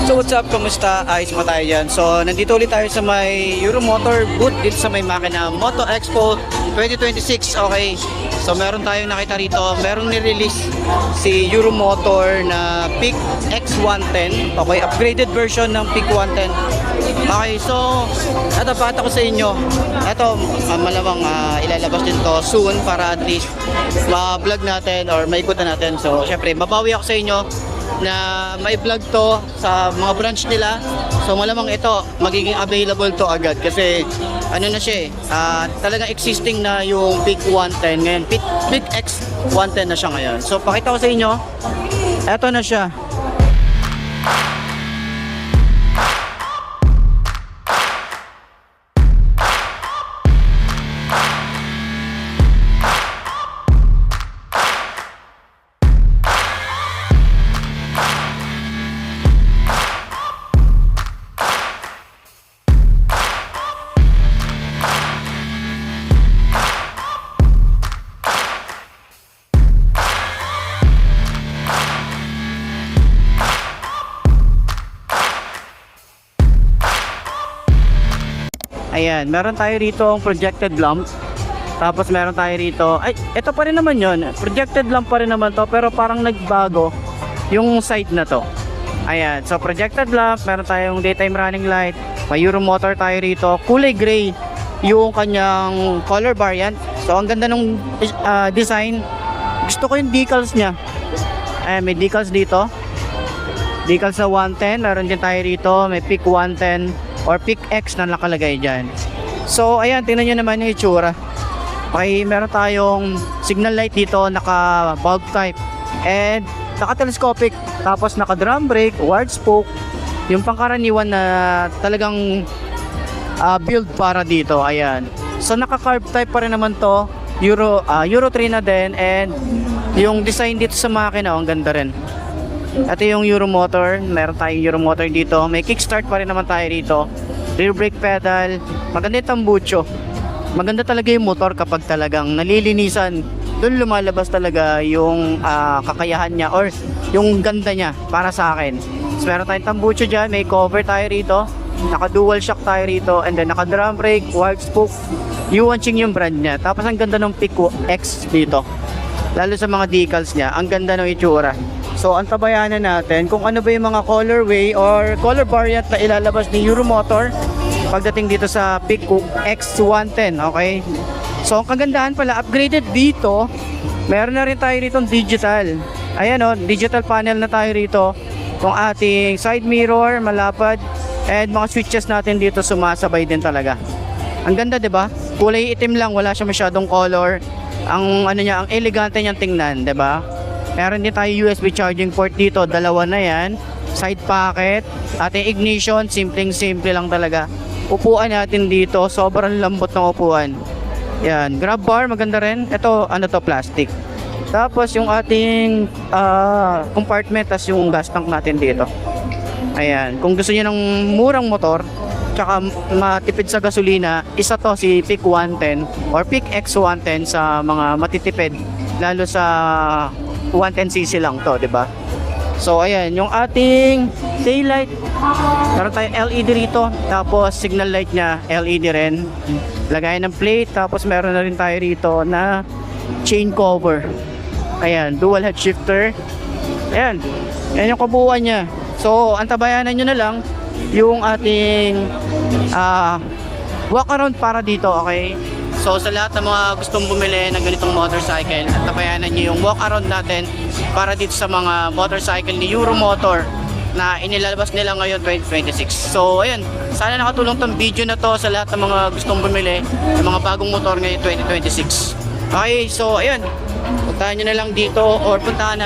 So what's up, kamusta? Ayos mo tayo dyan. So nandito ulit tayo sa may Euromotor booth dito sa may makina Moto Expo 2026. Okay, so meron tayong nakita rito, meron ni-release si Euromotor na PIC X110. Okay, upgraded version ng PIC 110. Okay, so ito pata ko sa inyo. Ito malamang ilalabas din to soon para at least ma-vlog natin or maikutan natin. So syempre mabawi ako sa inyo na may vlog to sa mga branch nila. So malamang ito magiging available to agad kasi ano na siya talagang existing na yung PIC 110 ngayon. PIC X 110 na siya ngayon. So pakita ko sa inyo, ito na siya. Ayan, meron tayo rito ang projected lamp. Tapos meron tayo rito, ay, ito pa rin naman yon. Projected lamp pa rin naman to, pero parang nagbago yung side na to. Ayan, so projected lamp, meron tayong daytime running light. May Euromotor tayo rito, kulay gray yung kanyang color variant. So ang ganda ng design. Gusto ko yung decals niya. Ayan, may decals dito. Decals sa 110, meron din tayo rito, may PIC 110 or PIC X na nakalagay dyan. So ayan, tingnan nyo naman yung itsura. Okay, meron tayong signal light dito, naka bulb type and naka telescopic, tapos naka drum brake, wide spoke, yung pangkaraniwan na talagang build para dito. Ayan, so naka carb type pa rin naman to, Euro 3 na din, and yung design dito sa makina ang ganda rin. Ito yung Euromotor, meron tayong Euromotor dito, may kickstart pa rin naman tayo rito, rear brake pedal, maganda yung tambucho. Maganda talaga yung motor kapag talagang nalilinisan, doon lumalabas talaga yung kakayahan niya or yung ganda niya para sa akin. So meron tayong tambucho dyan, may cover tayo rito, naka dual shock tayo rito, and then naka drum brake, wide spoke, Yuanqing yung brand niya. Tapos ang ganda ng PIC X dito, lalo sa mga decals niya, ang ganda ng itsura. So antabayanan natin kung ano ba yung mga colorway or color variant na ilalabas ni Euromotor pagdating dito sa PIC X110. Okay, so ang kagandahan pala, upgraded dito, meron na rin tayo rito digital. Ayan o, digital panel na tayo rito. Kung ating side mirror, malapad, and mga switches natin dito sumasabay din talaga. Ang ganda, 'di ba? Kulay itim lang, wala siya masyadong color. Ang ano niya, ang elegante niyang tingnan, 'di ba? Meron din tayo USB charging port dito, dalawa na yan. Side pocket, ating ignition, simpleng-simple lang talaga. Upuan natin dito, sobrang lambot ng upuan. Yan, grab bar, maganda rin. Ito, ano to, plastic. Tapos yung ating compartment, tas yung gas tank natin dito. Ayan, kung gusto niyo ng murang motor, tsaka matipid sa gasolina, isa to si PIC 110 or PIC X110 sa mga matitipid, lalo sa 110cc lang to, 'di ba? So ayan, yung ating tail light, meron tayong LED rito, tapos signal light niya LED rin. Lagayan ng plate, tapos meron na rin tayo rito na chain cover. Ayan, dual head shifter. Ayan, yan yung kabuuan niya. So antabayanan nyo na lang yung ating walk around para dito, okay? So sa lahat ng mga gustong bumili ng ganitong motorcycle, at tabayanan nyo yung walk around natin para dito sa mga motorcycle ni Euromotor na inilalabas nila ngayon 2026. So ayun, sana nakatulong tong video na to sa lahat ng mga gustong bumili ng mga bagong motor ngayon 2026. Okay, so ayun, puntahan nyo na lang dito or puntahan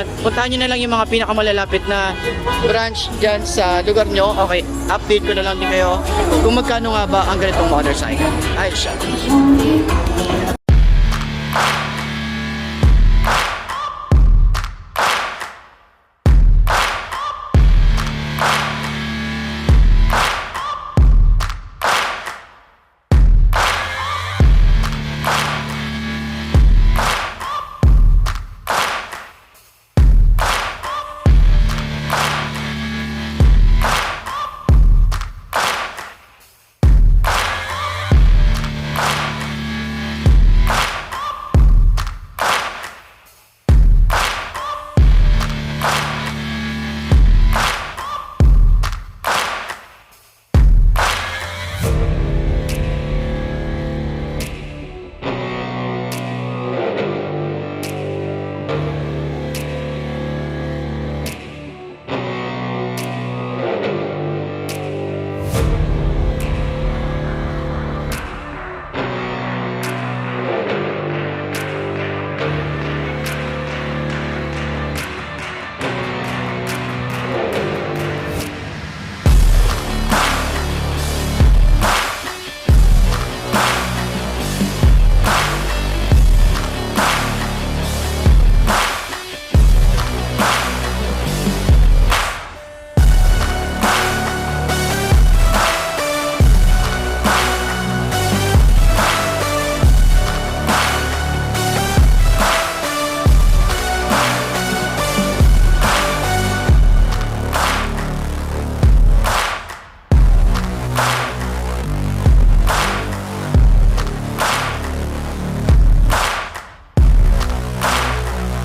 nyo na lang yung mga pinakamalalapit na branch dyan sa lugar nyo. Okay, update ko na lang din kayo kung magkano nga ba ang ganitong motorcycle. Ayos siya.